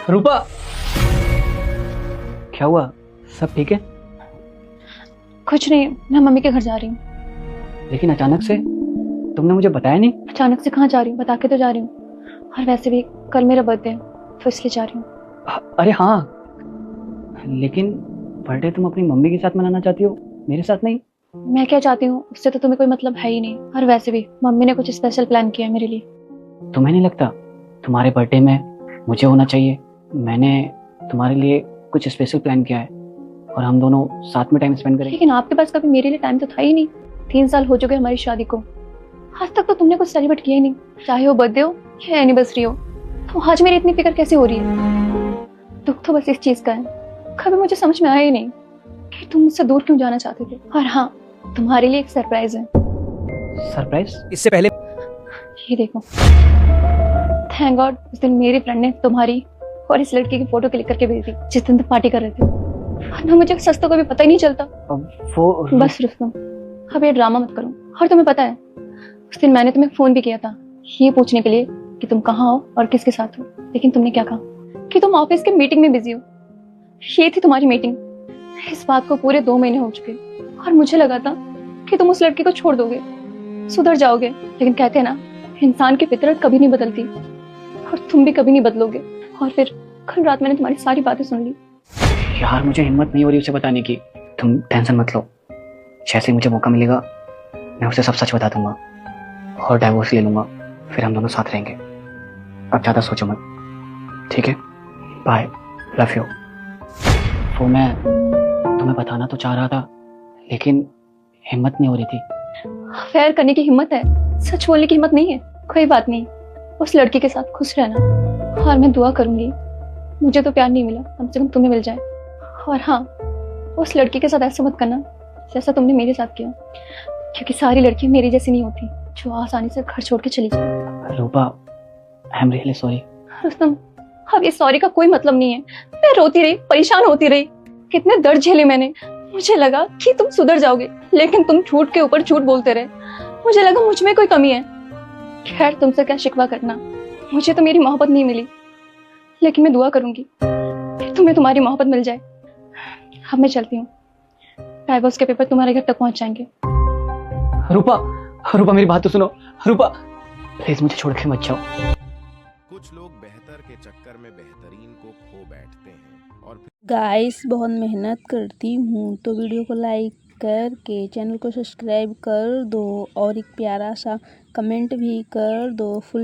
रूपा, क्या हुआ? सब ठीक है? कुछ नहीं, मैं मम्मी के घर जा रही हूँ। लेकिन अचानक से तुमने मुझे बताया नहीं। अचानक से कहाँ जा रही हूँ, बता के तो जा रही हूँ। और वैसे भी कल मेरा बर्थडे है तो इसलिए जा रही हूँ। अरे हाँ, लेकिन बर्थडे तुम अपनी मम्मी के साथ मनाना चाहती हो, मेरे साथ नहीं। मैं क्या चाहती हूँ उससे तो तुम्हें कोई मतलब है ही नहीं। और वैसे भी मम्मी ने कुछ स्पेशल प्लान किया है मेरे लिए। तुम्हें नहीं लगता तुम्हारे बर्थडे में मुझे होना चाहिए? मैंने तुम्हारे लिए कुछ स्पेशल प्लान किया है और हम दोनों साथ में टाइम स्पेंड करेंगे। लेकिन आपके पास कभी मेरे लिए टाइम तो था ही नहीं। 3 साल हो चुके हमारी शादी को, आज तक तो तुमने कुछ सेलिब्रेट किया ही नहीं, चाहे वो बर्थडे हो या एनिवर्सरी हो। तो आज मेरी इतनी फिक्र कैसे हो रही है? दुख तो बस इस चीज का है, कभी मुझे समझ में आया ही नहीं कि तुम मुझसे दूर क्यों जाना चाहते थे। और हाँ, तुम्हारे लिए एक सरप्राइज है। सरप्राइज? इससे पहले ये देखो। थैंक गॉड उस दिन मेरी फ्रेंड ने तुम्हारी और इस लड़की की फोटो क्लिक करके भेज दी जिस दिन तुम पार्टी कर रहे थे। वरना मुझे सच तो कभी पता ही नहीं चलता। अब वो बस रुस्तम, अब ये ड्रामा मत करो। और तुम्हें पता है उस दिन मैंने तुम्हें फोन भी किया था ये पूछने के लिए कि तुम कहाँ हो और किसके साथ हो। लेकिन तुमने क्या कहा कि तुम ऑफिस के मीटिंग में बिजी हो। ये थी तुम्हारी मीटिंग। इस बात को पूरे 2 महीने हो चुके और मुझे लगा था कि तुम उस लड़की को छोड़ दोगे, सुधर जाओगे। लेकिन कहते हैं ना, इंसान की फितरत कभी नहीं बदलती और तुम भी कभी नहीं बदलोगे। और फिर कल रात मैंने तुम्हारी सारी बातें सुन ली। यार, मुझे हिम्मत नहीं हो रही उसे बताने की। तुम टेंशन मत लो, जैसे ही मुझे मौका मिलेगा मैं उसे सब सच बता दूंगा और डाइवोर्स ले लूंगा, फिर हम दोनों साथ रहेंगे। अब ज्यादा सोचो मत, ठीक है? Bye, love you. वो मैं तुम्हें बताना तो चाह रहा था लेकिन हिम्मत नहीं हो रही थी। अफेयर करने की हिम्मत है, सच बोलने की हिम्मत नहीं है। कोई बात नहीं, उस लड़की के साथ खुश रहना। और मैं दुआ करूंगी मुझे तो प्यार नहीं मिला, कम से कम तुम्हें मिल जाए। और हाँ, उस लड़की के साथ ऐसा मत करना जैसा तुमने मेरे साथ किया, क्योंकि सारी लड़कियां मेरी जैसी नहीं होती जो आसानी से घर छोड़ के चली जाए। Rupa, I am really sorry. Rustam, अब इस सॉरी का कोई मतलब नहीं है। मैं रोती रही, परेशान होती रही, कितने दर्द झेले मैंने। मुझे लगा कि तुम सुधर जाओगे, लेकिन तुम झूठ के ऊपर झूठ बोलते रहे। मुझे लगा मुझ में कोई कमी है। खैर, तुमसे क्या शिकवा करना, मुझे तो मेरी मोहब्बत नहीं मिली। लेकिन मैं दुआ करूंगी कि तुम्हें तुम्हारी मोहब्बत मिल जाए। अब मैं चलती हूँ, डाइवोर्स के पेपर तुम्हारे घर तक पहुंच जाएंगे। रूपा, रूपा मेरी बात तो सुनो। रूपा प्लीज मुझे छोड़ के मत जाओ। कुछ लोग बेहतर के चक्कर में बेहतरीन को खो बैठते हैं और गाइस बहुत मेहनत करती हूँ तो वीडियो को लाइक करके चैनल को सब्सक्राइब कर दो और एक प्यारा सा कमेंट भी कर दो। फुल